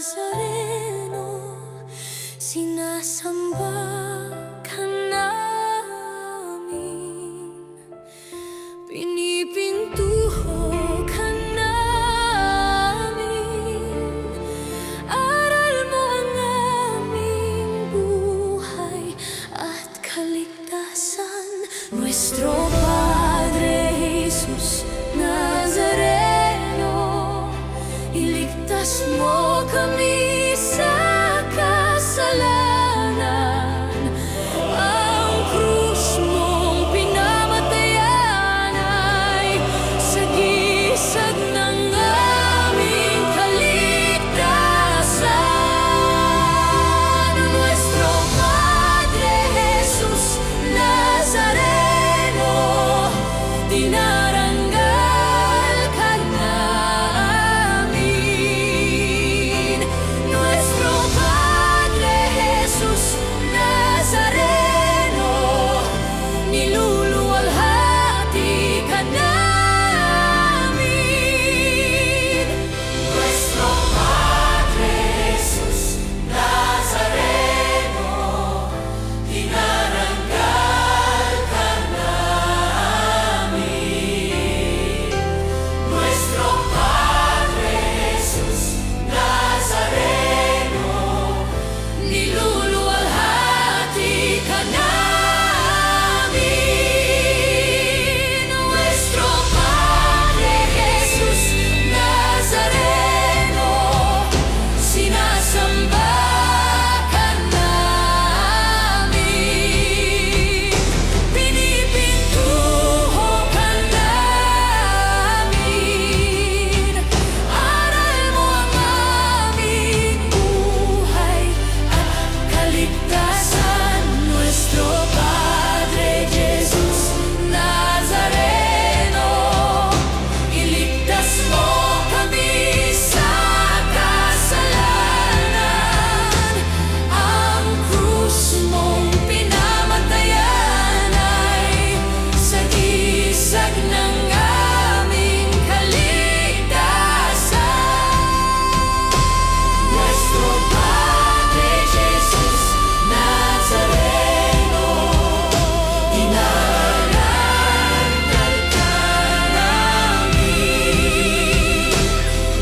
Nazareno, sinasamba ka namin, pinipintuho ka namin, aral mo ang aming buhay at kaligtasan. Nuestro Padre Jesus Nazareno, iligtas mo kami sa kasalanan. Ang krus mong pinamatayan ay sagisag ng aming kaligtasan. Nuestro Padre Jesus Nazareno, dinaranggal ka namin. Nuestro Padre Jesus Nazareno, niluluwalhati ka namin. Nuestro Padre Jesus Nazareno, dinaranggal ka namin. Nuestro Padre Jesus Nazareno, niluluwalhati ka namin. Nuestro Padre Jesus Nazareno, sinasamba ka namin, pinipintuho ka namin, aral mo ang aming buhay at kaligtasan. Nuestro Padre Jesus Nazareno, iligtas mo kami sa kasalanan. Ang krus mong pinamatayan ay sagisag ng aming kaligtasan. Nuestro Padre Jesus Nazareno, dinaranggal ka namin.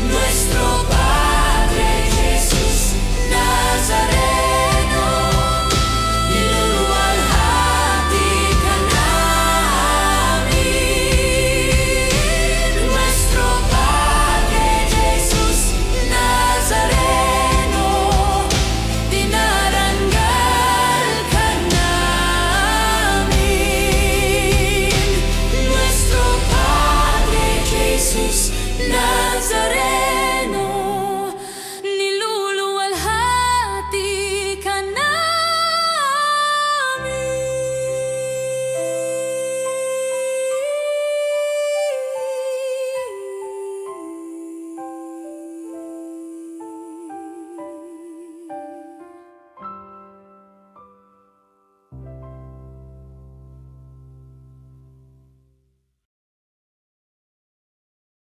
Nuestro Padre Jesus Nazareno, niluluwalhati ka namin. Nuestro Padre Jesus Nazareno, dinaranggal ka namin. Nuestro Padre Jesus Nazareno, niluluwalhati ka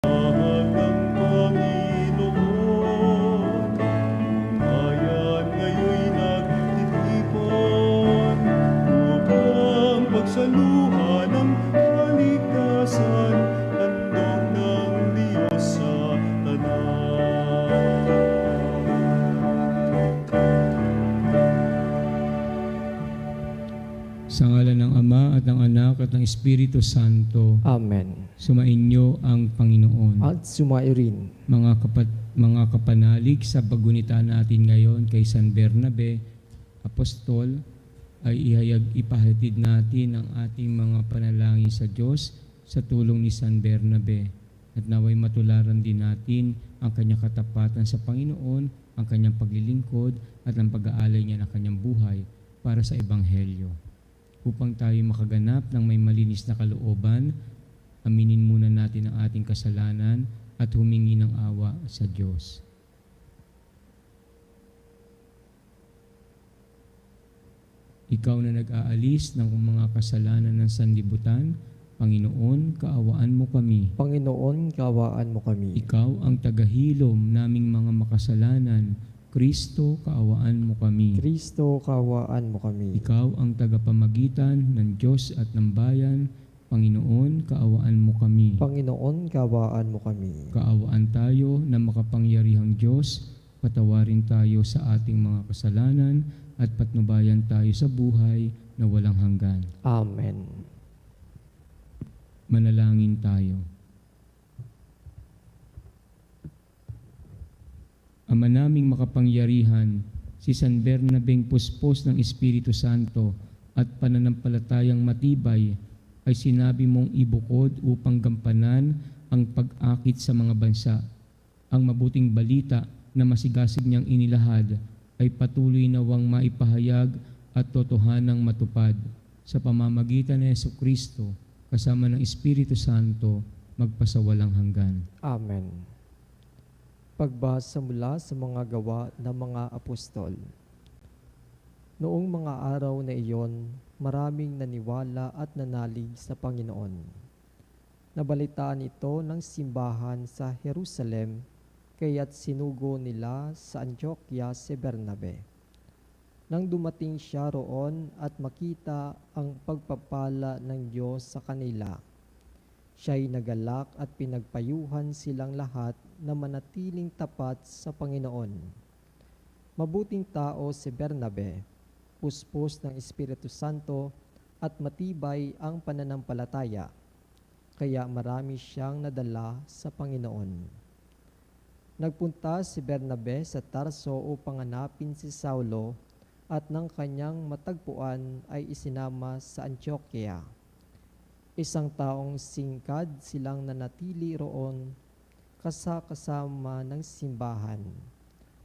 Mahal ng Panginoon, bayan ngayon'y nagtitipon upang pagsaluhan ng kaligtasan, handog ng Diyos sa tanan. Sa ngalan ng Ama at ng Anak at ng Espiritu Santo, Amen. sumainyo ang Panginoon. At sumairin. Mga kapanalig sa pagunita natin ngayon kay San Bernabe, Apostol, ay ipahatid natin ang ating mga panalangin sa Diyos sa tulong ni San Bernabe. At naway matularan din natin ang kanyang katapatan sa Panginoon, ang kanyang paglilingkod at ang pag-aalay niya ng kanyang buhay para sa Ebanghelyo. Upang tayo makaganap ng may malinis na kalooban, aminin muna natin ang ating kasalanan at humingi ng awa sa Diyos. Ikaw na nag-aalis ng mga kasalanan ng sanlibutan, Panginoon, kaawaan mo kami. Panginoon, kaawaan mo kami. Ikaw ang tagahilom naming mga makasalanan, Kristo, kaawaan mo kami. Kristo, kaawaan mo kami. Ikaw ang tagapamagitan ng Diyos at ng bayan. Panginoon, kaawaan mo kami. Panginoon, kaawaan mo kami. Kaawaan tayo na makapangyarihang Diyos, patawarin tayo sa ating mga kasalanan at patnubayan tayo sa buhay na walang hanggan. Amen. Manalangin tayo. Ama naming makapangyarihan, si San Bernabeng puspos ng Espiritu Santo at pananampalatayang matibay ay sinabi mong ibukod upang gampanan ang pag-akit sa mga bansa. Ang mabuting balita na masigasig niyang inilahad ay patuloy nawang maipahayag at totohanang matupad. Sa pamamagitan ni Jesucristo, kasama ng Espiritu Santo, magpasawalang hanggan. Amen. Pagbasa mula sa mga gawa ng mga apostol. Noong mga araw na iyon, maraming naniwala at nanalig sa Panginoon. Nabalitaan ito ng simbahan sa Jerusalem, kaya't sinugo nila sa Antioquia si Bernabe. Nang dumating siya roon at makita ang pagpapala ng Diyos sa kanila, siya'y nagalak at pinagpayuhan silang lahat na manatiling tapat sa Panginoon. Mabuting tao si Bernabe, puspos ng Espiritu Santo at matibay ang pananampalataya, kaya marami siyang nadala sa Panginoon. Nagpunta si Bernabe sa Tarso upang hanapin si Saulo at nang kanyang matagpuan ay isinama sa Antioquia. Isang taong singkad silang nanatili roon kasama ng simbahan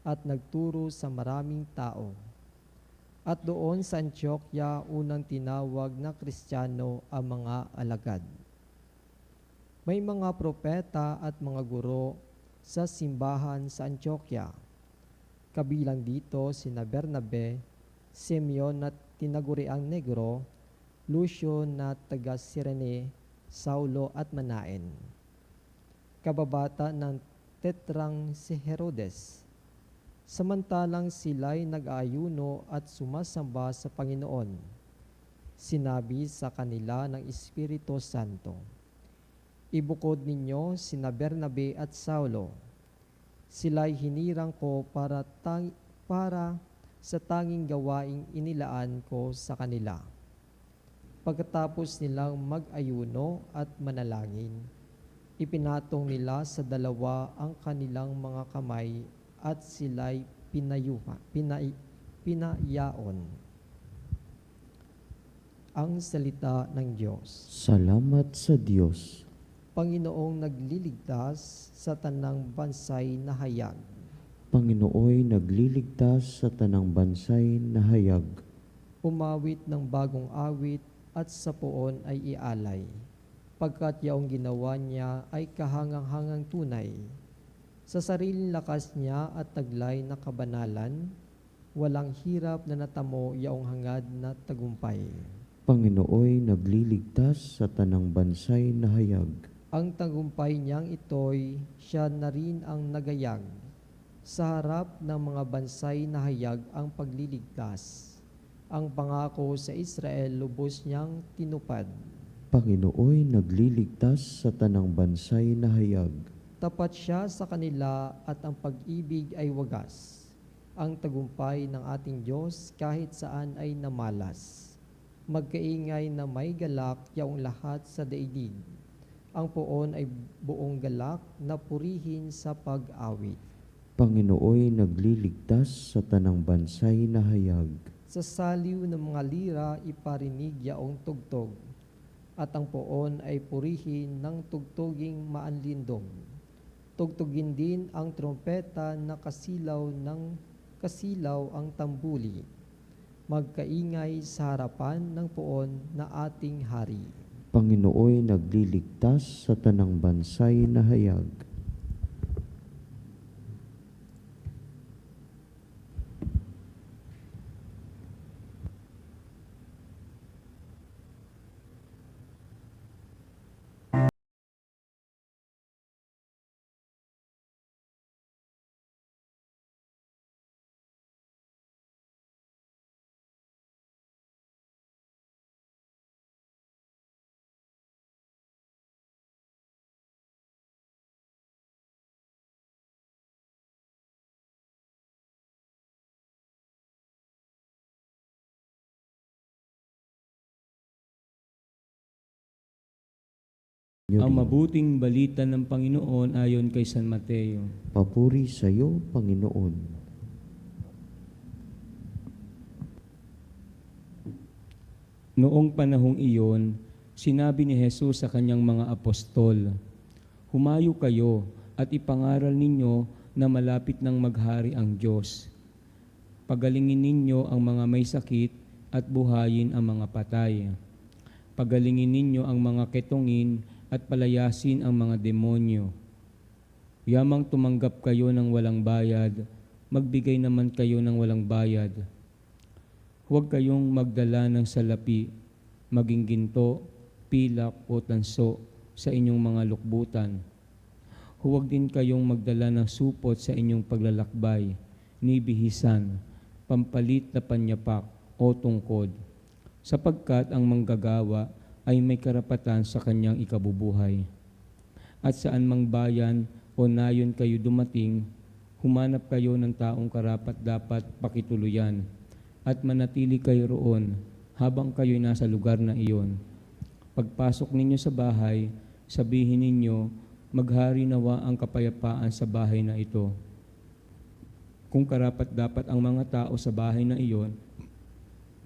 at nagturo sa maraming tao. At doon sa Antioquia, unang tinawag na Kristiyano ang mga alagad. May mga propeta at mga guro sa simbahan sa Antioquia. Kabilang dito sina Bernabe, Simeon na tinaguriang Negro, Lucio na taga Cirene, Saulo at Manaen. Kababata ng tetrang si Herodes. Samantalang sila'y nag-aayuno at sumasamba sa Panginoon. Sinabi sa kanila ng Espiritu Santo, ibukod ninyo sina Bernabe at Saulo. Sila'y hinirang ko para sa tanging gawaing inilaan ko sa kanila. Pagkatapos nilang mag-ayuno at manalangin, ipinatong nila sa dalawa ang kanilang mga kamay at sila'y pinayaon. Ang salita ng Diyos. Salamat sa Diyos. Panginoong nagliligtas sa tanang bansay na hayag. Panginooy nagliligtas sa tanang bansay na hayag. Umawit ng bagong awit at sa poon ay ialay, pagkat yaong ginawa niya ay kahangang-hangang tunay. Sa sariling lakas niya at taglay na kabanalan, walang hirap na natamo yaong hangad na tagumpay. Panginooy nagliligtas sa tanang bansay na hayag. Ang tagumpay niyang ito'y siya na rin ang nagayag. Sa harap ng mga bansay na hayag ang pagliligtas. Ang pangako sa Israel lubos niyang tinupad. Panginooy nagliligtas sa tanang bansay na hayag. Tapat siya sa kanila at ang pag-ibig ay wagas. Ang tagumpay ng ating Diyos kahit saan ay namalas. Magkaingay na may galak yaong lahat sa daigdig. Ang poon ay buong galak na purihin sa pag-awit. Panginooy nagliligtas sa tanang bansay na hayag. Sa saliw ng mga lira iparinig yaong tugtog, at ang poon ay purihin ng tugtuging maanlindong. Tugtugin din ang trompeta na kasilaw ang tambuli. Magkaingay sa harapan ng poon na ating hari. Panginooy nagliligtas sa tanang bansay na hayag. Nyo Ang rin. mabuting balita ng Panginoon ayon kay San Mateo. Papuri sa iyo, Panginoon. Noong panahong iyon, sinabi ni Jesus sa kanyang mga apostol, "Humayo kayo at ipangaral ninyo na malapit nang maghari ang Diyos. Pagalingin ninyo ang mga may sakit at buhayin ang mga patay. Pagalingin ninyo ang mga ketongin at palayasin ang mga demonyo. Yamang tumanggap kayo ng walang bayad, magbigay naman kayo ng walang bayad. Huwag kayong magdala ng salapi, maging ginto, pilak o tanso sa inyong mga lukbutan. Huwag din kayong magdala ng supot sa inyong paglalakbay, ni bihisan, pampalit na panyapak o tungkod, sapagkat ang manggagawa ay may karapatan sa kanyang ikabubuhay. At saan mang bayan o nayon kayo dumating, humanap kayo ng taong karapat-dapat pakituluyan at manatili kayo roon habang kayo'y nasa lugar na iyon. Pagpasok ninyo sa bahay, sabihin ninyo, maghari nawa ang kapayapaan sa bahay na ito. Kung karapat-dapat ang mga tao sa bahay na iyon,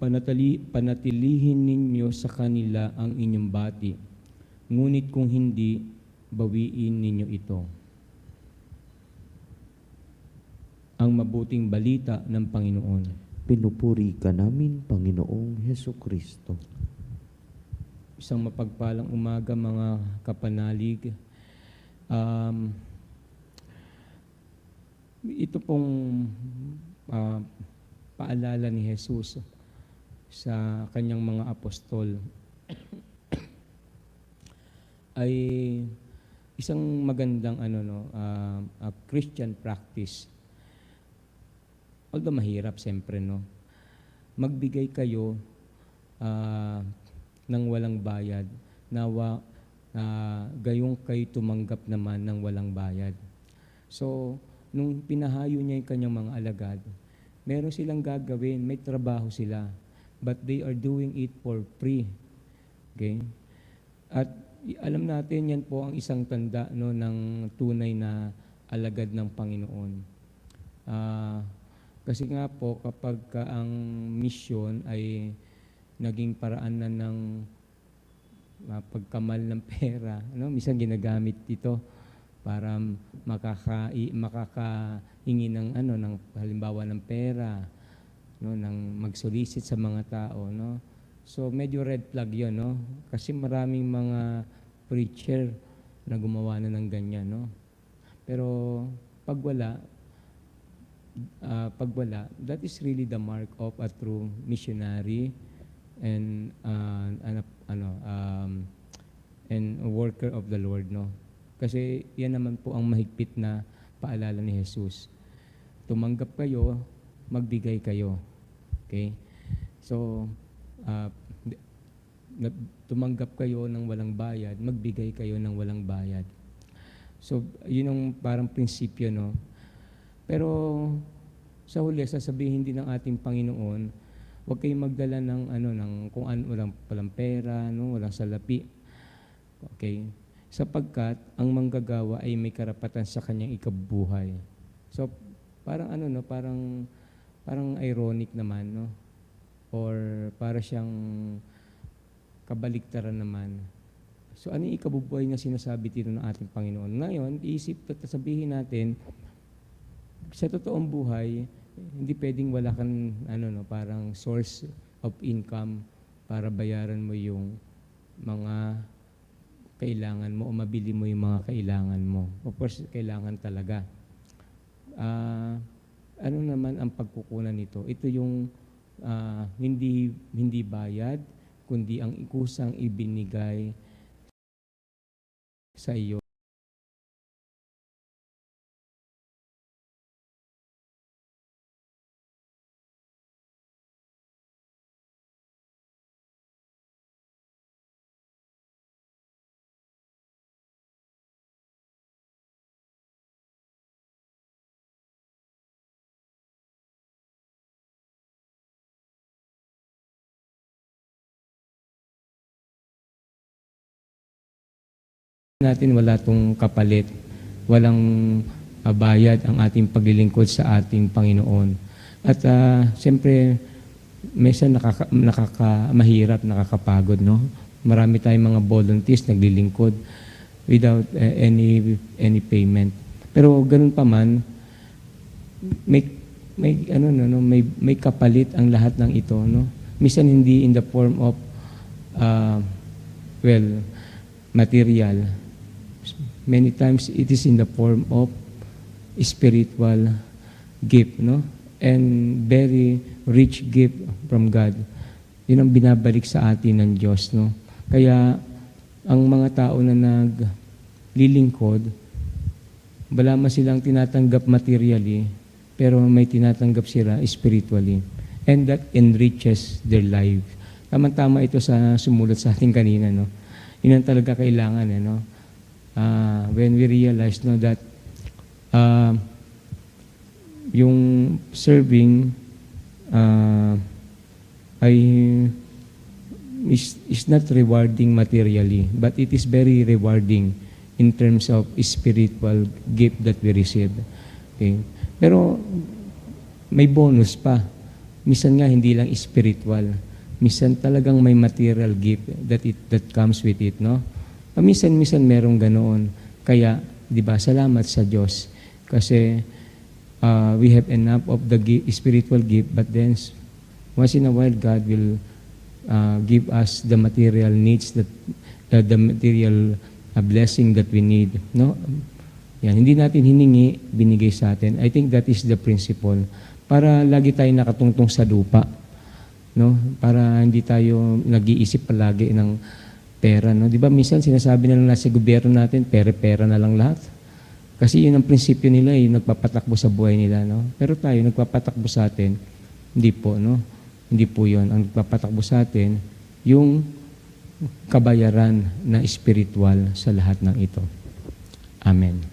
panatilihin ninyo sa kanila ang inyong bati. Ngunit kung hindi, bawiin ninyo ito." Ang mabuting balita ng Panginoon. Pinupuri ka namin, Panginoong Heso Kristo. Isang mapagpalang umaga mga kapanalig. Ito pong paalala ni Jesus sa kanyang mga apostol ay isang magandang Christian practice. Although mahirap siyempre, no? Magbigay kayo ng walang bayad, nawa gayong kayo tumanggap naman ng walang bayad. So, nung pinahayo niya yung kanyang mga alagad, meron silang gagawin, may trabaho sila, but they are doing it for free. Okay? At alam natin, yan po ang isang tanda, no, ng tunay na alagad ng Panginoon. Kasi nga po, kapag ang mission ay naging paraan na ng pagkamal ng pera, no? Minsan ginagamit ito para makakahingi ng ng halimbawa ng pera, no, ng mag-solicit sa mga tao, no? So medyo red flag 'yon, no? Kasi maraming mga preacher na gumawa na ng ganyan, no? Pero pag wala, that is really the mark of a true missionary and a worker of the Lord, no? Kasi yan naman po ang mahigpit na paalala ni Jesus. Tumanggap kayo, magbigay kayo. Okay? So, tumanggap kayo ng walang bayad, magbigay kayo ng walang bayad. So, yun ang parang prinsipyo, no? Pero sa huli, sasabihin din ng ating Panginoon, huwag kayong magdala ng kung ano, walang pera, no, walang salapi. Okay? Sapagkat ang manggagawa ay may karapatan sa kanyang ikabubuhay. So parang parang ironic naman, no? Or para siyang kabaliktaran naman. So ano yung ikabubuhay na sinasabi dito ng ating Panginoon? Ngayon, sabihin natin, sa totoong buhay, hindi pwedeng wala kang parang source of income para bayaran mo yung mga kailangan mo o mabili mo yung mga kailangan mo. Of course, kailangan talaga. Ano naman ang pagkukunan nito? Ito yung hindi bayad, kundi ang kusang ibinigay sa iyo. natin wala tong kapalit, walang bayad ang ating paglilingkod sa ating Panginoon. At siyempre, minsan mahirap, nakakapagod, no? Marami tayong mga volunteers naglilingkod without any payment. Pero ganun pa man, may kapalit ang lahat ng ito, no? Minsan hindi in the form of material. Many times it is in the form of spiritual gift, no? And very rich gift from God. Yun ang binabalik sa atin ng Diyos, no? Kaya ang mga tao na naglilingkod, wala man silang tinatanggap materially, pero may tinatanggap sila spiritually. And that enriches their life. Tama-tama ito sa sumulat sa ating kanina, no? Yun ang talaga kailangan, no? When we realize, no, that yung serving is not rewarding materially, but it is very rewarding in terms of spiritual gift that we receive. Okay? Pero may bonus pa. Minsan nga hindi lang spiritual. Minsan talagang may material gift that comes with it, no? Minsan merong ganoon. Kaya, 'di ba? Salamat sa Diyos kasi we have enough of the spiritual gift, but then once in a while God will give us the material needs, that the material blessing that we need, no? Yan, hindi natin hiningi, binigay sa atin. I think that is the principle. Para lagi tayo nakatungtong sa lupa, no? Para hindi tayo nag-iisip palagi ng pera, no? 'Di ba minsan sinasabi na lang sa gobyerno natin, pera na lang lahat. Kasi yun ang prinsipyo nila, nagpapatakbo sa buhay nila, no? Pero tayo nagpapatakbo sa atin, hindi po, no? Hindi po 'yon. Ang nagpapatakbo sa atin yung kabayaran na espiritual sa lahat ng ito. Amen.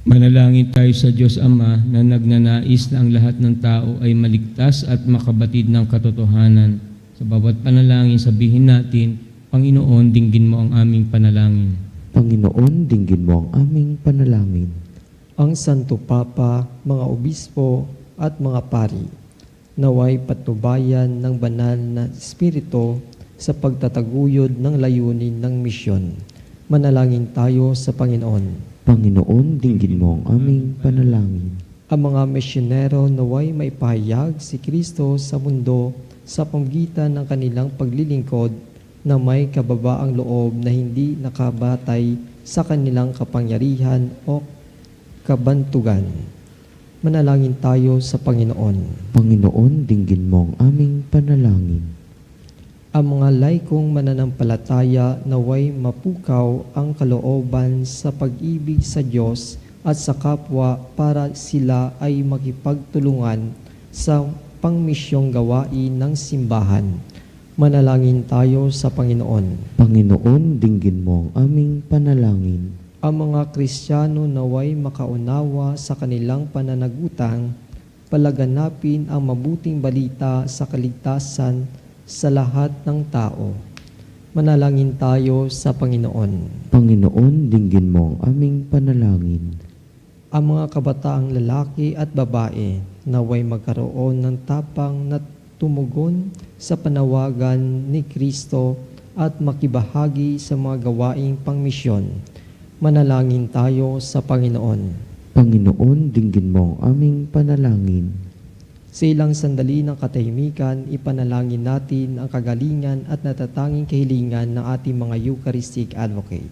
Manalangin tayo sa Diyos Ama na nagnanais na ang lahat ng tao ay maligtas at makabatid ng katotohanan. Sa bawat panalangin, sabihin natin, Panginoon, dinggin mo ang aming panalangin. Panginoon, dinggin mo ang aming panalangin. Ang Santo Papa, mga obispo at mga pari, naway patnubayan ng banal na Espiritu sa pagtataguyod ng layunin ng misyon. Manalangin tayo sa Panginoon. Panginoon, dinggin mo ang aming panalangin. Ang mga misyonero naway maipahayag si Kristo sa mundo sa pamamagitan ng kanilang paglilingkod na may kababaang loob na hindi nakabatay sa kanilang kapangyarihan o kabantugan. Manalangin tayo sa Panginoon. Panginoon, dinggin mo ang aming panalangin. Ang mga laikong mananampalataya naway mapukaw ang kalooban sa pag-ibig sa Diyos at sa kapwa para sila ay makipagtulungan sa pangmisyong gawain ng simbahan. Manalangin tayo sa Panginoon. Panginoon, dinggin mo ang aming panalangin. Ang mga Kristiyano naway makaunawa sa kanilang pananagutan, palaganapin ang mabuting balita sa kaligtasan sa lahat ng tao. Manalangin tayo sa Panginoon. Panginoon, dinggin mo ang aming panalangin. Ang mga kabataang lalaki at babae naway magkaroon ng tapang na tumugon sa panawagan ni Kristo at makibahagi sa mga gawaing pangmisyon. Manalangin tayo sa Panginoon. Panginoon, dinggin mo ang aming panalangin. Sa ilang sandali ng katahimikan, ipanalangin natin ang kagalingan at natatanging kahilingan ng ating mga Eucharistic Advocate.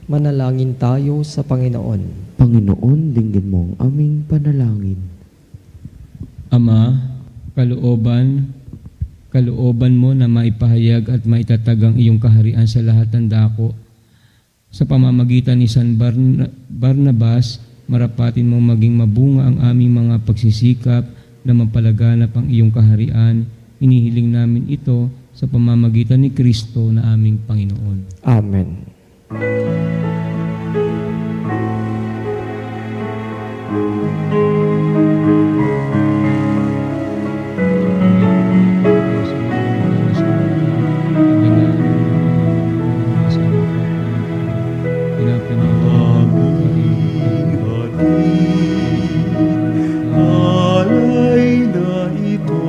Manalangin tayo sa Panginoon. Panginoon, dinggin mo ang aming panalangin. Ama, kalooban mo na maipahayag at maitatag ang iyong kaharian sa lahat ng dako. Sa pamamagitan ni San Barnabas, marapatin mo maging mabunga ang aming mga pagsisikap na mapalaganap ang iyong kaharian. Inihiling namin ito sa pamamagitan ni Kristo na aming Panginoon. Amen. Aming alay na ito,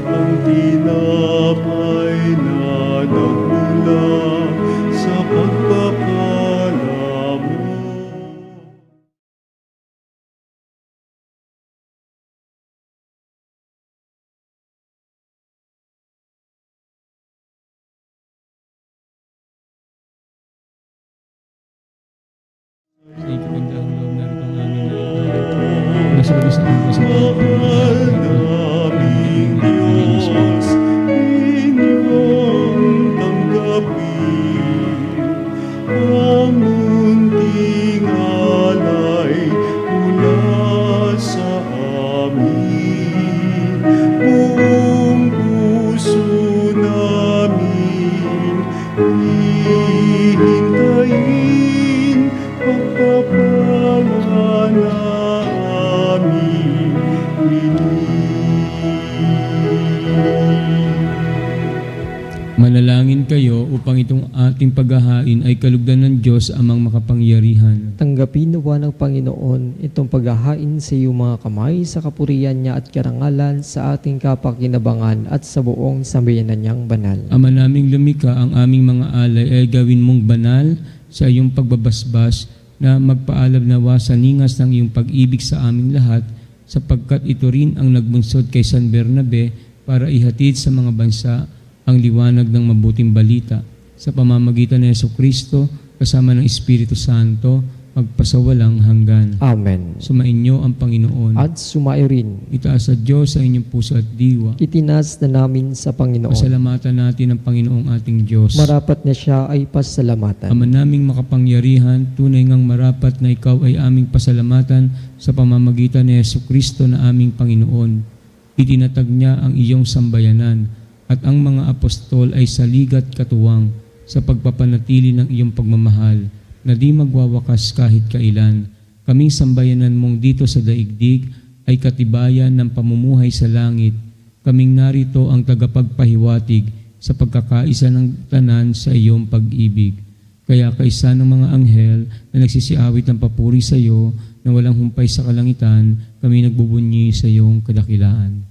ang tinapay na nagmula sa pagpapala mo. Sa ikagandang loob na rin ang aming naiingat. Nasalo sa ang Mahal naming Diyos, inyong tanggapin ang munting alay mula sa amin. Buong puso namin hihintayin pagpapala na aming Manalangin kayo upang itong ating paghahain ay kalugdan ng Diyos amang makapangyarihan. Tanggapin nawa ng Panginoon itong paghahain sa iyong mga kamay sa kapurihan niya at karangalan sa ating kapakinabangan at sa buong sambayanan niyang banal. Ama naming lumikha, ang aming mga alay ay gawin mong banal sa iyong pagbabasbas na magpaalab nawa sa ningas ng iyong pag-ibig sa aming lahat, sapagkat ito rin ang nagbunsod kay San Bernabe para ihatid sa mga bansa ang liwanag ng mabuting balita sa pamamagitan ni Jesucristo kasama ng Espiritu Santo magpasawalang hanggan. Amen. Sumainyo ang Panginoon. At sumairin, Itaas sa Diyos sa inyong puso at diwa. itinas na namin sa Panginoon. Pasalamatan natin ang Panginoong ating Diyos. Marapat na siya ay pasalamatan. Ama naming makapangyarihan, tunay ngang marapat na ikaw ay aming pasalamatan sa pamamagitan ni Jesucristo na aming Panginoon. Itinatag niya ang iyong sambayanan at ang mga apostol ay saligat katuwang sa pagpapanatili ng iyong pagmamahal na di magwawakas kahit kailan. Kaming sambayanan mong dito sa daigdig ay katibayan ng pamumuhay sa langit. Kaming narito ang tagapagpahiwatig sa pagkakaisa ng tanan sa iyong pag-ibig. Kaya kaisa ng mga anghel na nagsisiawit ng papuri sa iyo na walang humpay sa kalangitan, kami nagbubunyi sa iyong kadakilaan.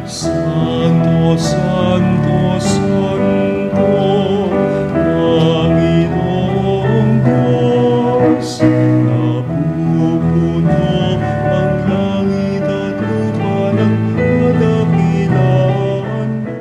Santo, Santo, Santo, Panginoong Diyos, napupuno ang langit at lupa ng kadakilaan mo.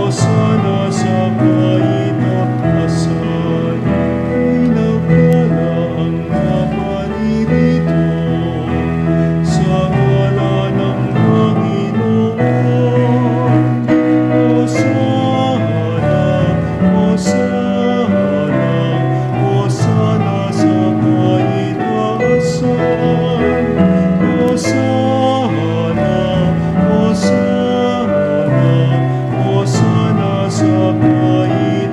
Hosana sa kaitaasan, pinagpala ang naparirito sa ngalan ng Panginoon. Hosana, Hosana, Hosana sa kaitaasan. Hosana, Hosana, Hosana sa kaitaasan.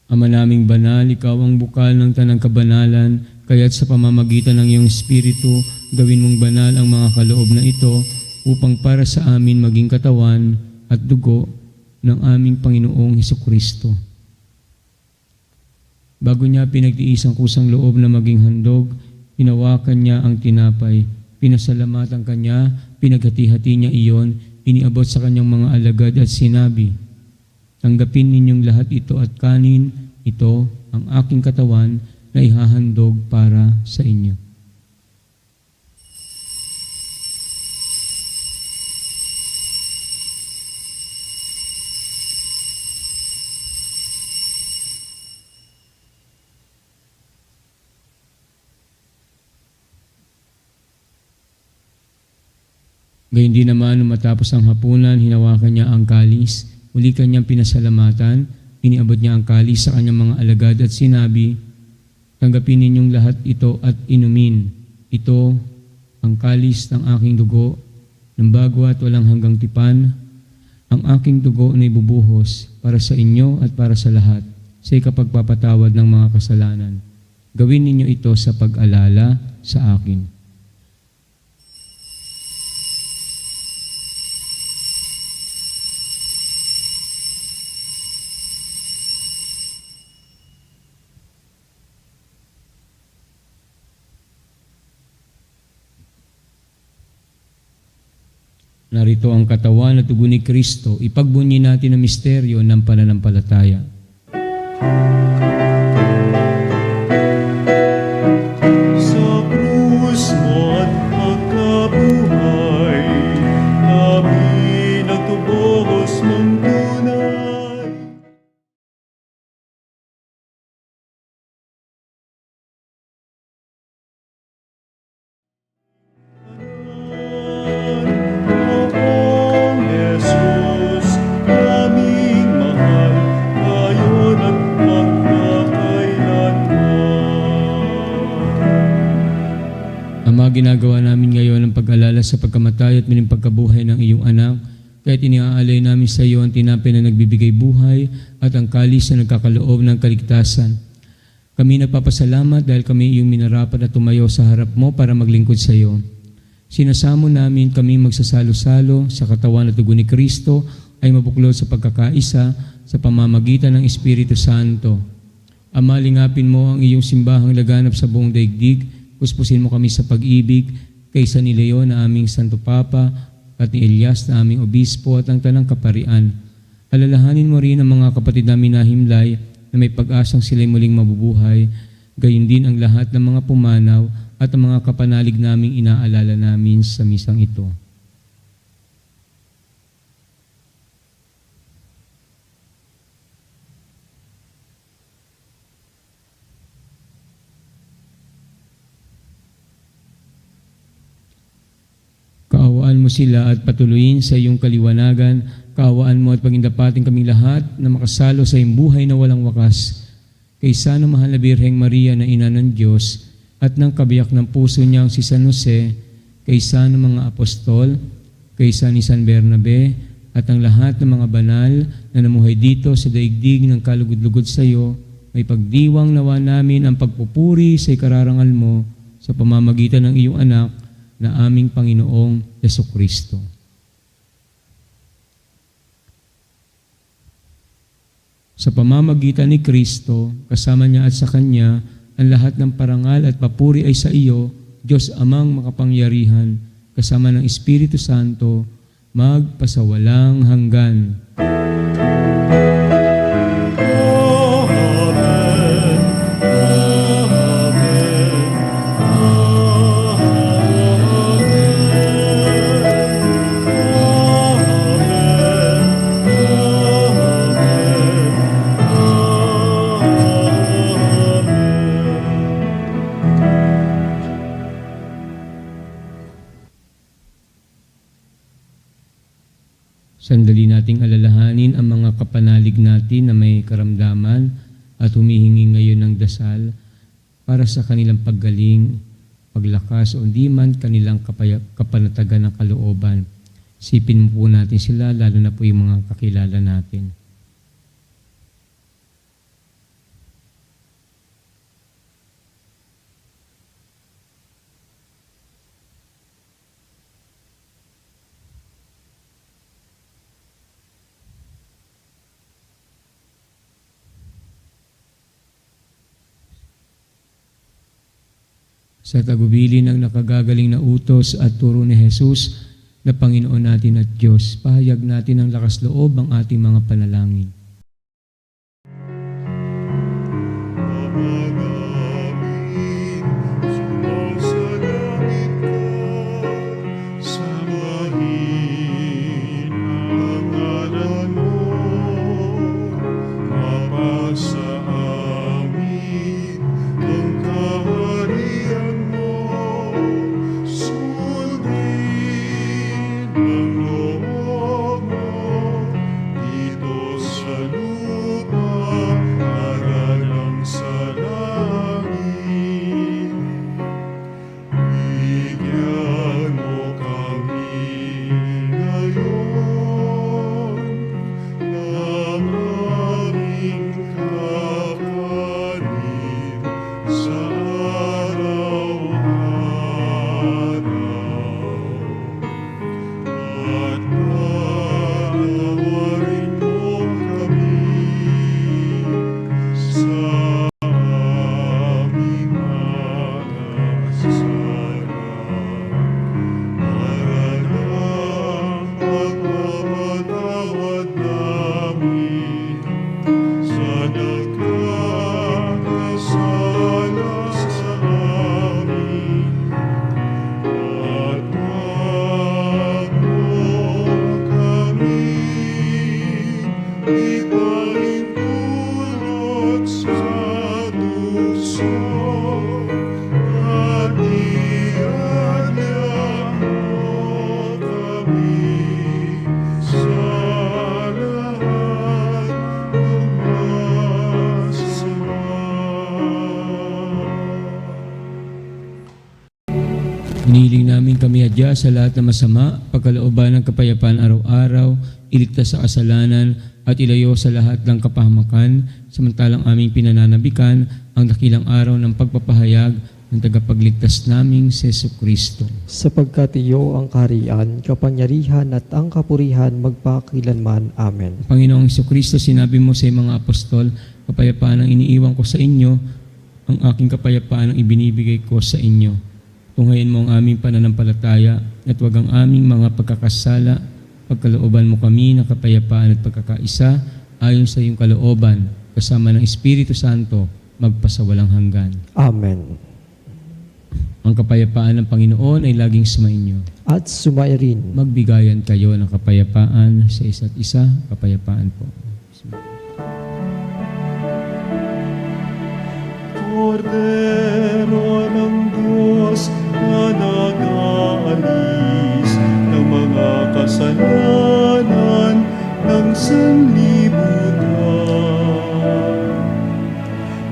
Ama naming banal, ikaw ang bukal ng tanang kabanalan, kaya't sa pamamagitan ng iyong Espiritu, gawin mong banal ang mga kaloob na ito upang para sa amin maging katawan at dugo ng aming Panginoong Hesukristo. Bago niya pinagtiis ang kusang loob na maging handog, hinawakan niya ang tinapay, pinasalamatan kanya, pinaghati-hati niya iyon, iniabot sa kanyang mga alagad at sinabi, "Tanggapin ninyong lahat ito at kanin, ito ang aking katawan na ihahandog para sa inyo." Gayun din naman, nung matapos ang hapunan, hinawakan niya ang kalis. Muli kanyang pinasalamatan. Iniabot niya ang kalis sa kanyang mga alagad at sinabi, "Tanggapin ninyong lahat ito at inumin. Ito ang kalis ng aking dugo, ng bago at walang hanggang tipan. Ang aking dugo na ibubuhos para sa inyo at para sa lahat sa ikapagpapatawad ng mga kasalanan. Gawin ninyo ito sa pag-alala sa akin." Narito ang katawan at dugo ni Kristo. Ipagbunyi natin ang misteryo ng pananampalataya. Sa krus mo at pagkabuhay, kami nagtubuhos mong tunay. Poong Jesus, aming mahal, ngayon at magpakailanman. Ama, ginagawa namin ngayon ang pag-alala sa pagkamatay at muling pagkabuhay ng iyong anak. Kaya't iniaalay namin sa iyo ang tinapay na nagbibigay buhay at ang kalis na nagkakaloob ng kaligtasan. Kami nagpapasalamat dahil kami iyong minarapat at tumayo sa harap mo para maglingkod sa iyo. Sinasamo namin kami magsasalo-salo sa katawan at dugo ni Kristo ay mabuklod sa pagkakaisa sa pamamagitan ng Espiritu Santo. Ama, lingapin mo ang iyong simbahang laganap sa buong daigdig. Puspusin mo kami sa pag-ibig kaysa ni Leon na aming Santo Papa at ni Elias na aming Obispo at ang Tanang Kaparian. Alalahanin mo rin ang mga kapatid namin na himlay na may pag-asang sila'y muling mabubuhay, gayon din ang lahat ng mga pumanaw at ang mga kapanalig naming inaalala namin sa misang ito. Kaawaan mo sila at patuloyin sa iyong kaliwanagan. Kaawaan mo at pagindapatin kaming lahat na makasalo sa iyong buhay na walang wakas. Kaysa ng mahal na Birheng Maria na ina ng Diyos at ng kabiyak ng puso niyang si San Jose, kaysa ng mga apostol, kaysa ni San Bernabe, at ang lahat ng mga banal na namuhay dito sa daigdig ng kalugod-lugod sa iyo, may pagdiwang nawa namin ang pagpupuri sa ikararangal mo sa pamamagitan ng iyong anak na aming Panginoong Jesucristo. Sa pamamagitan ni Kristo, kasama niya at sa Kanya, ang lahat ng parangal at papuri ay sa iyo, Diyos Amang makapangyarihan, kasama ng Espiritu Santo, magpasawalang hanggan. Sandali nating alalahanin ang mga kapanalig natin na may karamdaman at humihingi ngayon ng dasal para sa kanilang paggaling, paglakas o di man kanilang kapanatagan ng kalooban. Sipin mo po natin sila, lalo na po yung mga kakilala natin. Sa tagubilin ng nakagagaling na utos at turo ni Jesus na Panginoon natin at Diyos, pahayag natin ang lakas loob ang ating mga panalangin. Ama namin, sumasalangit ka, sambahin ang ngalan mo, mapasa amin ang kaharian mo, sundin Hinihiling namin kami adya sa lahat ng masama, pagkalooban ng kapayapaan araw-araw, iligtas sa kasalanan, at ilayo sa lahat ng kapahamakan, samantalang aming pinananabikan ang dakilang araw ng pagpapahayag ng tagapagligtas naming si Jesucristo. Sapagkat iyo ang kaharian, kapangyarihan at ang kapurihan magpakilanman. Amen. Panginoong Jesucristo, sinabi mo sa mga apostol, kapayapaan ang iniiwan ko sa inyo, ang aking kapayapaan ang ibinibigay ko sa inyo. Tunghayin mo ang aming pananampalataya at huwag ang aming mga pagkakasala. Pagkalooban mo kami ng kapayapaan at pagkakaisa ayon sa iyong kalooban, kasama ng Espiritu Santo, magpasawalang hanggan. Amen. Ang kapayapaan ng Panginoon ay laging sumainyo. At sumairin. Magbigayan kayo ng kapayapaan sa isa't isa. Kapayapaan po. Kordero ng Diyos na nag-aalis ng mga kasalanan ng sanlibutan.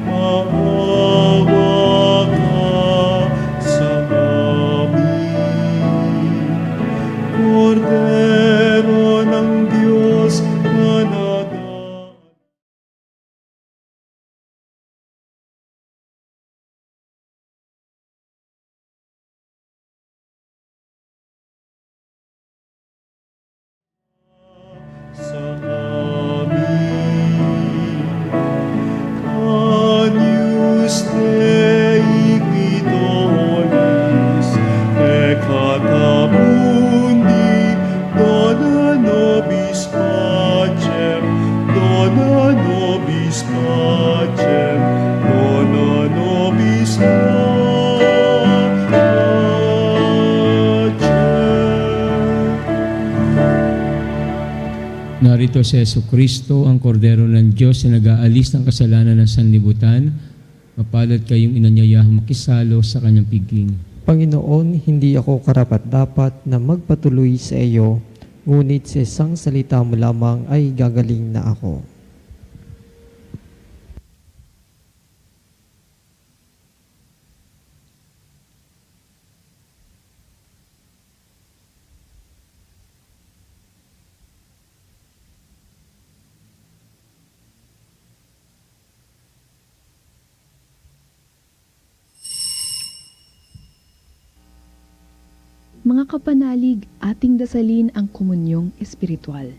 Maawa ka sa amin. Kordero ng Diyos na nag-aalis. Sa amin, Agnus Dei Guidonis, peccata mundi, dona nobis pacem, dona nobis pacem, dona nobis pacem. Narito si Jesucristo, ang kordero ng Diyos na nag-aalis ng kasalanan ng sanlibutan. Mapalad kayong inanyayahang makisalo sa kanyang piging. Panginoon, hindi ako karapat-dapat na magpatuloy sa iyo, ngunit sa isang salita mo lamang ay gagaling na ako. Mga kapanalig, ating dasalin ang komunyong espiritual.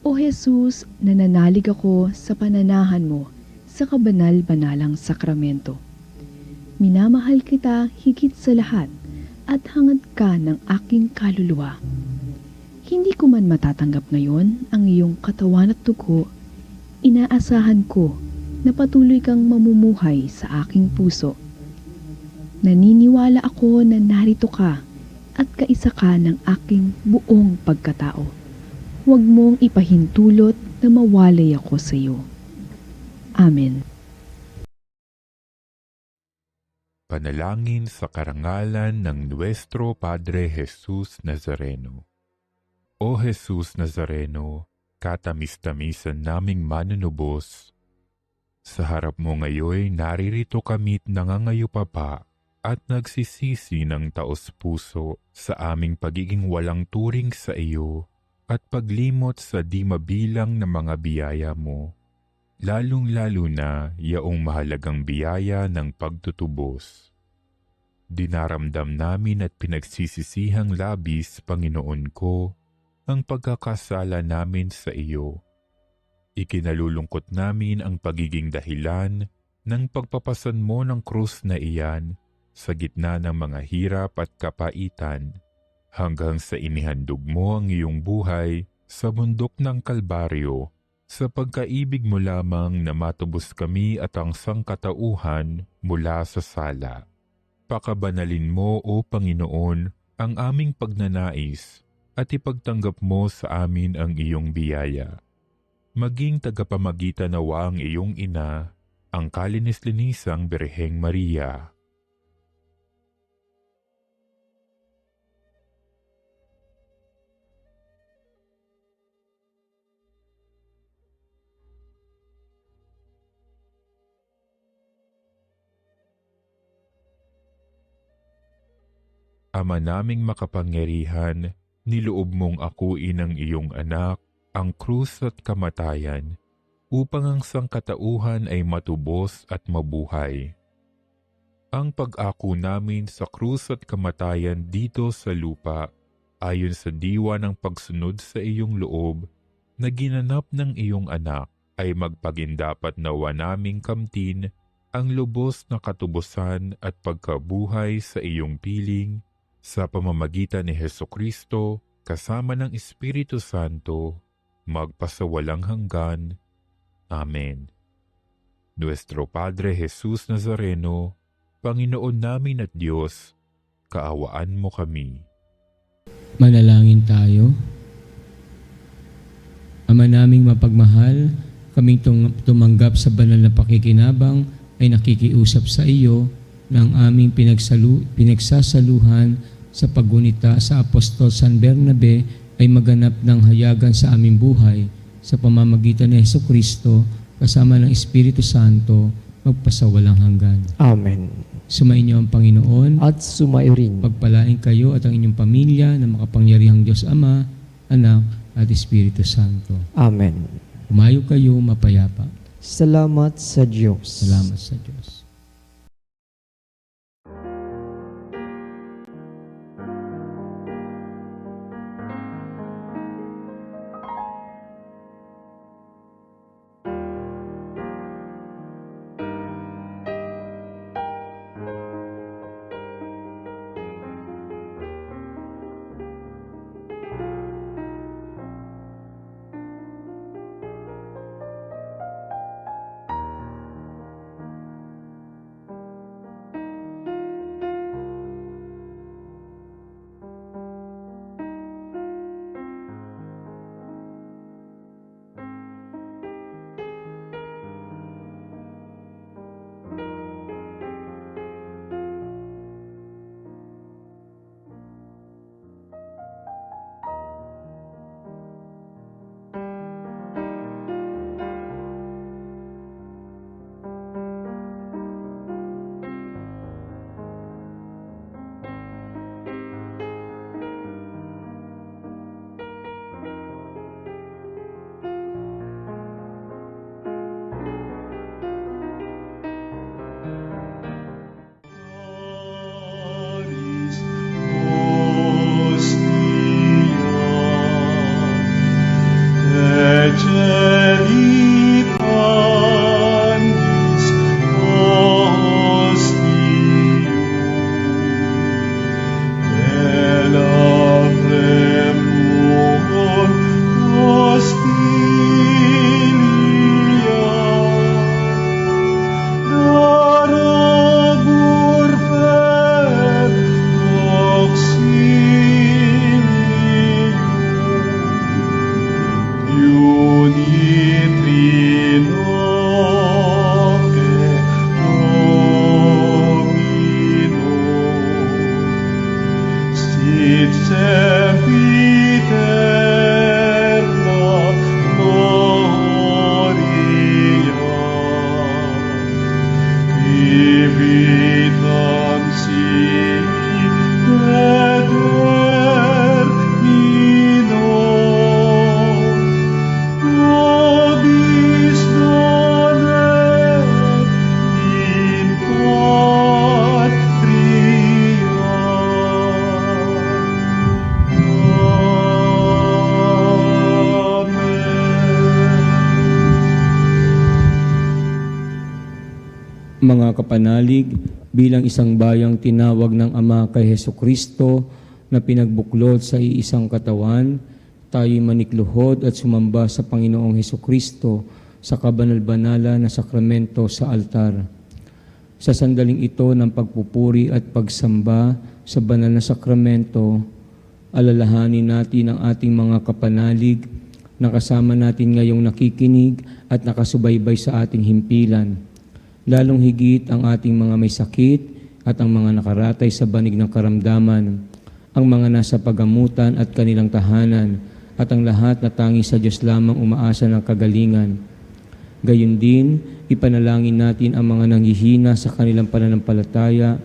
O Jesus, nananalig ako sa pananahan mo sa kabanal-banalang sakramento. Minamahal kita higit sa lahat at hangad ka ng aking kaluluwa. Hindi ko man matatanggap ngayon ang iyong katawan at dugo, inaasahan ko na patuloy kang mamumuhay sa aking puso. Naniniwala ako na narito ka at kaisa ka ng aking buong pagkatao. Huwag mong ipahintulot na mawalay ako sa iyo. Amen. Panalangin sa karangalan ng Nuestro Padre Jesus Nazareno. O Jesus Nazareno, katamis-tamisan naming manunubos, sa harap mo ngayon naririto kami't nangangayupapa at nagsisisi ng taos-puso sa aming pagiging walang turing sa iyo at paglimot sa di mabilang na mga biyaya mo, lalong-lalo na yaong mahalagang biyaya ng pagtutubos. Dinaramdam namin at pinagsisisihang labis, Panginoon ko, ang pagkakasala namin sa iyo. Ikinalulungkot namin ang pagiging dahilan ng pagpapasan mo ng krus na iyan sa gitna ng mga hirap at kapaitan, hanggang sa inihandog mo ang iyong buhay sa bundok ng Kalbaryo, sa pagkaibig mo lamang na matubos kami at ang sangkatauhan mula sa sala. Pakabanalin mo, O Panginoon, ang aming pagnanais at ipagtanggap mo sa amin ang iyong biyaya. Maging tagapamagitan nawa ang iyong ina, ang kalinis-linisang Birheng Maria. Ama naming makapangyarihan, niloob mong akuin ang iyong anak, ang krus at kamatayan, upang ang sangkatauhan ay matubos at mabuhay. Ang pag-ako namin sa krus at kamatayan dito sa lupa, ayon sa diwa ng pagsunod sa iyong loob, na ginanap ng iyong anak, ay magpagindapat nawa naming kamtin ang lubos na katubusan at pagkabuhay sa iyong piling sa pamamagitan ni Hesukristo kasama ng Espiritu Santo, magpasawalang hanggan. Amen. Nuestro Padre Jesus Nazareno, Panginoon namin at Diyos, kaawaan mo kami. Manalangin tayo. Ama naming mapagmahal, kaming tumanggap sa banal na pakikinabang ay nakikiusap sa iyo ng aming pinagsasaluhan sa paggunita sa Apostol San Bernabe ay maganap ng hayagan sa aming buhay sa pamamagitan ni Hesukristo kasama ng Espiritu Santo magpasawalang hanggan. Amen. Sumainyo ang Panginoon. At sumayo rin. Pagpalain kayo at ang inyong pamilya na makapangyarihang Diyos Ama, Anak at Espiritu Santo. Amen. Umayo kayo mapayapa. Salamat sa Diyos. Salamat sa Diyos. Mga kapanalig, bilang isang bayang tinawag ng Ama kay Hesukristo na pinagbuklod sa iisang katawan, tayo'y manikluhod at sumamba sa Panginoong Hesukristo sa kabanal-banala na sakramento sa altar. Sa sandaling ito ng pagpupuri at pagsamba sa banal na sakramento, alalahanin natin ang ating mga kapanalig na kasama natin ngayong nakikinig at nakasubaybay sa ating himpilan. Lalong higit ang ating mga may sakit at ang mga nakaratay sa banig ng karamdaman, ang mga nasa pagamutan at kanilang tahanan, at ang lahat na tangi sa Diyos lamang umaasa ng kagalingan. Gayun din, ipanalangin natin ang mga nanghihina sa kanilang pananampalataya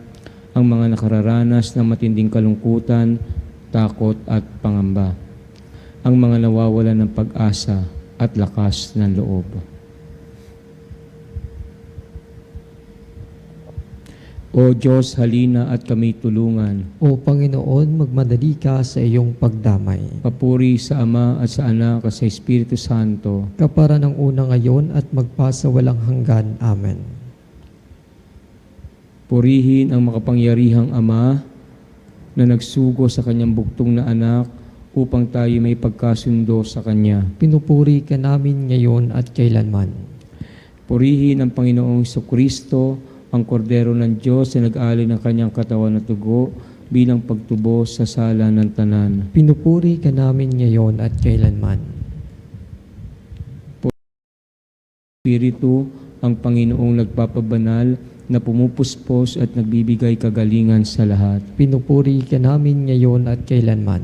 ang mga nakararanas ng matinding kalungkutan, takot at pangamba, ang mga nawawalan ng pag-asa at lakas ng loob. O Diyos, halina at kami tulungan. O Panginoon, magmadali ka sa iyong pagdamay. Papuri sa Ama at sa Anak at sa Espiritu Santo. Kapara ng una ngayon at magpasawalang hanggan. Amen. Purihin ang makapangyarihang Ama na nagsugo sa kanyang bugtong na anak upang tayo may pagkasundo sa Kanya. Pinupuri ka namin ngayon at kailanman. Purihin ang Panginoong Kristo, ang kordero ng Diyos na nag-alay ng kanyang katawan at dugo bilang pagtubos sa sala ng tanan. Pinupuri ka namin ngayon at kailanman. Espiritu, ang Panginoong nagpapabanal na pumupuspos at nagbibigay kagalingan sa lahat. Pinupuri ka namin ngayon at kailanman.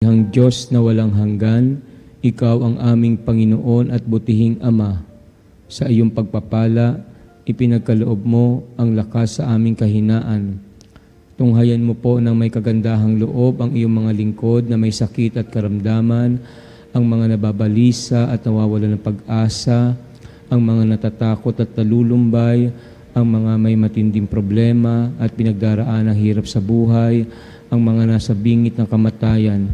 Ang Diyos na walang hanggan, Ikaw ang aming Panginoon at butihing Ama. Sa iyong pagpapala, ipinagkaloob mo ang lakas sa aming kahinaan. Tunghayan mo po ng may kagandahang loob ang iyong mga lingkod na may sakit at karamdaman, ang mga nababalisa at nawawalan ng pag-asa, ang mga natatakot at nalulumbay, ang mga may matinding problema at pinagdaraan ng hirap sa buhay, ang mga nasa bingit ng kamatayan.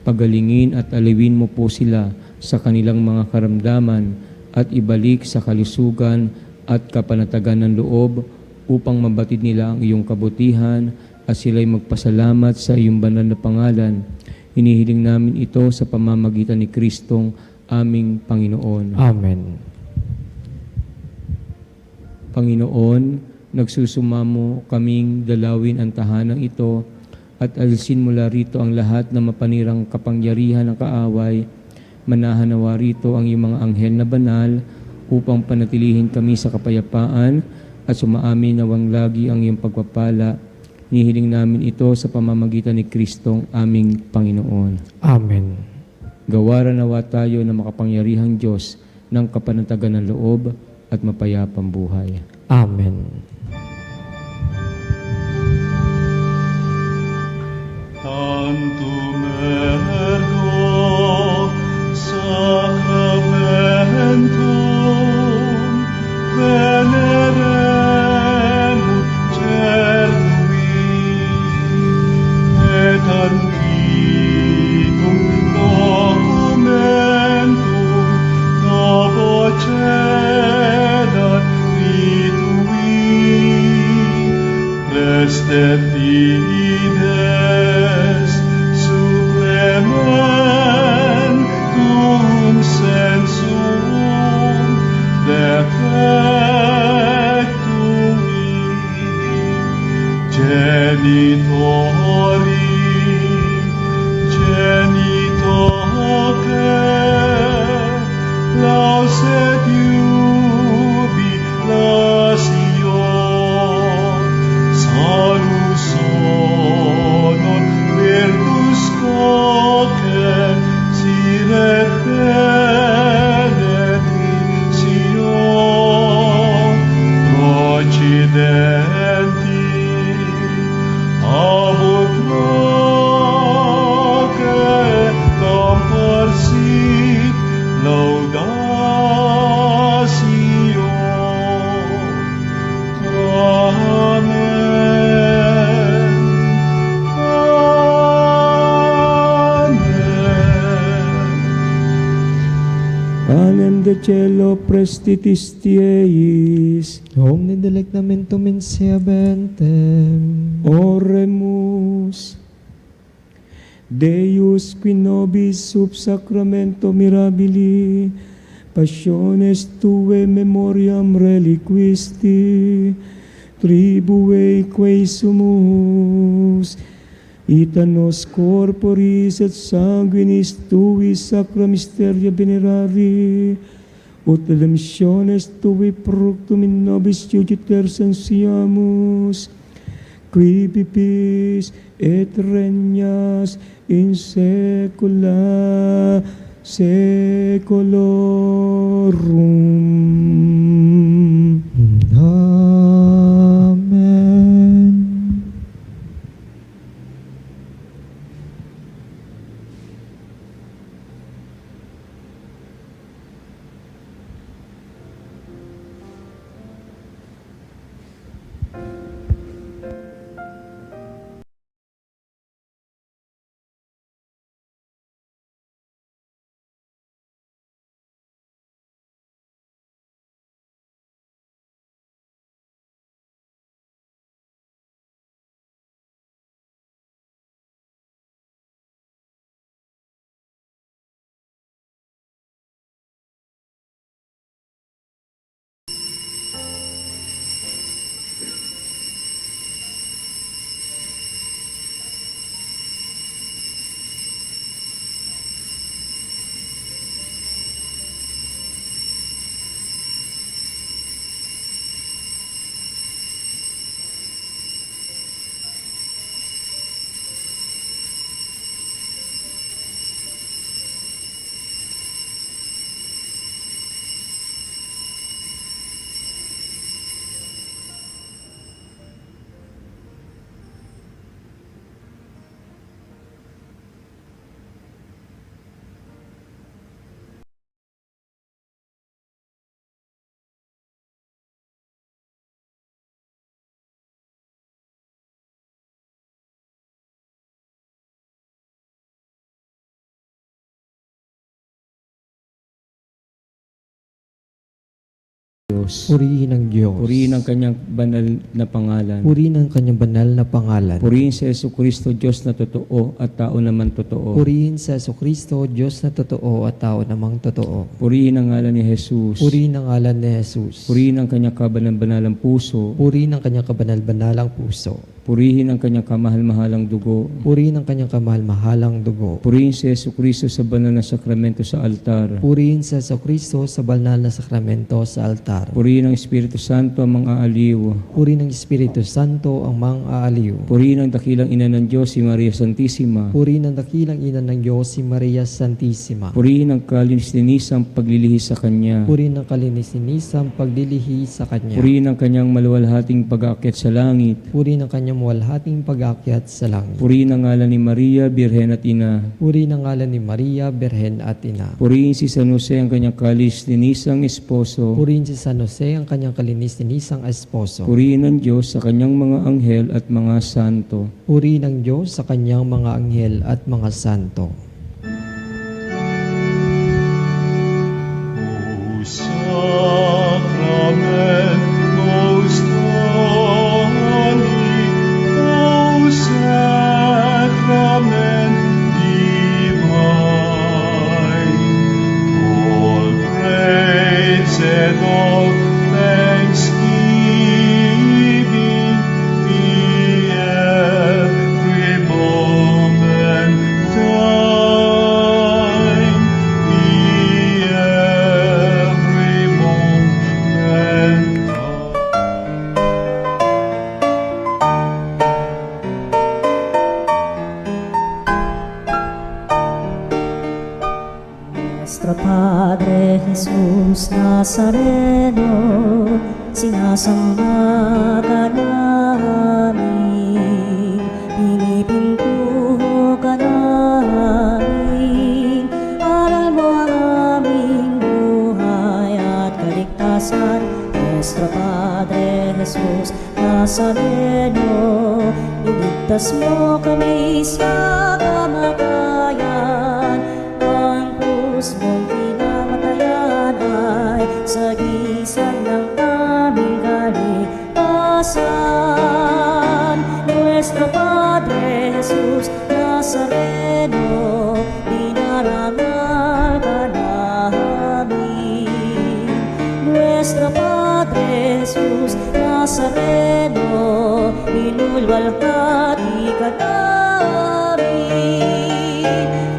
Pagalingin at aliwin mo po sila sa kanilang mga karamdaman at ibalik sa kalusugan at kapanatagan ng loob upang mabatid nila ang iyong kabutihan at sila'y magpasalamat sa iyong banal na pangalan. Hinihiling namin ito sa pamamagitan ni Kristong aming Panginoon. Amen. Panginoon, nagsusumamo kaming dalawin ang tahanang ito at alisin mula rito ang lahat na mapanirang kapangyarihan ng kaaway. Manahanawa rito ang iyong mga anghel na banal upang panatilihin kami sa kapayapaan at sumaamin nawang lagi ang iyong pagpapala. Hinihiling namin ito sa pamamagitan ni Kristong aming Panginoon. Amen. Gawaran nawa tayo ng makapangyarihang Diyos ng kapanatagan ng loob at mapayapang buhay. Amen. Tantum ergo sacramentum veneremur cernui et antiquum documentum novocedat ritui restet fides supplementum sensum defectui genitori genitoque lauset jubilatio salus honor virtus coque sine benedictio procidenti abut cielo prestitis tieis, Omni delectamentum in sea bentem. oremus. Deus qui nobis sub sacramento mirabili, passiones tue memoriam reliquisti, tribue quae sumus, ita nos corporis et sanguinis tui sacra mysteria venerari, ut redemptiones tui fructum in nobis iuditer sensiamus, qui vivis et regnas in saecula saeculorum. Amen. Diyos. Purihin ang Diyos. Purihin ang kanyang banal na pangalan. Purihin ang kanyang banal na pangalan. Purihin si Jesucristo, Diyos na totoo at tao naman totoo. Purihin sa Jesucristo, Diyos na totoo at tao namang totoo. Purihin ang ngalan ni Jesus. Purihin ang ngalan ni Jesus. Purihin ang kanyang kabanal-banalang puso. Purihin ang kanyang kabanal-banalang puso. Purihin ang kanyang kamahal-mahalang dugo. Purihin ang kanyang kamahal-mahalang dugo. Purihin si Jesucristo sa banal na sakramento sa altar. Purihin sa Jesucristo sa banal na sakramento sa altar. Purihin ang Espiritu Santo ang mga aliw. Purihin ng Espiritu Santo ang mga aaliw. Purihin ang dakilang ina ng Diyos, si Maria Santissima. Purihin ang dakilang ina ng Diyos, si Maria Santissima. Purihin ang kalinis-linisang paglilihi sa Kanya. Purihin ang kalininisang paglilihi sa Kanya. Purihin ang kanyang maluwalhating pag-aakyat sa langit. Purihin ang kanyang walhating pag-aakyat sa langit. Purihin ang ngalan ni Maria, Birhen at Ina. Purihin ang ngalan ni Maria, Berhen at Ina. Purihin si San Jose ang kanyang kalinis-linisang esposo. Purihin si San Jose ang kanyang kalinis-linisang esposo. Purihin ang Diyos sa kanyang mga anghel at mga santo. Purihin ang Diyos sa kanyang mga anghel at mga santo. O Sacrament most holy, O Sacrament divine, all praise and all thanksgiving be every moment thine, be every moment thine. Nuestro Padre Jesús Nazareno, sinasamba ka namin, pinipintuho ka namin, aral mo ang aming buhay at kaligtasan. Nuestro Padre Jesús Nazareno, iligtas mo kami sa kamatayan, ang krus mong pinamatayan Jesus Nazareno, dinarangal ka namin. Nuestro Padre Jesus Nazareno, inulwalhati ka namin.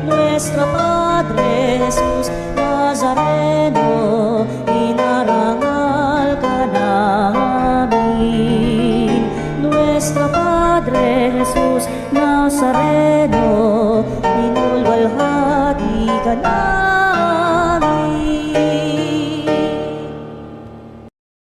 Nuestro Padre Jesus Nazareno, inarangal ka namin. Nuestro Padre Jesus Nazareno, inulwalhati ka namin.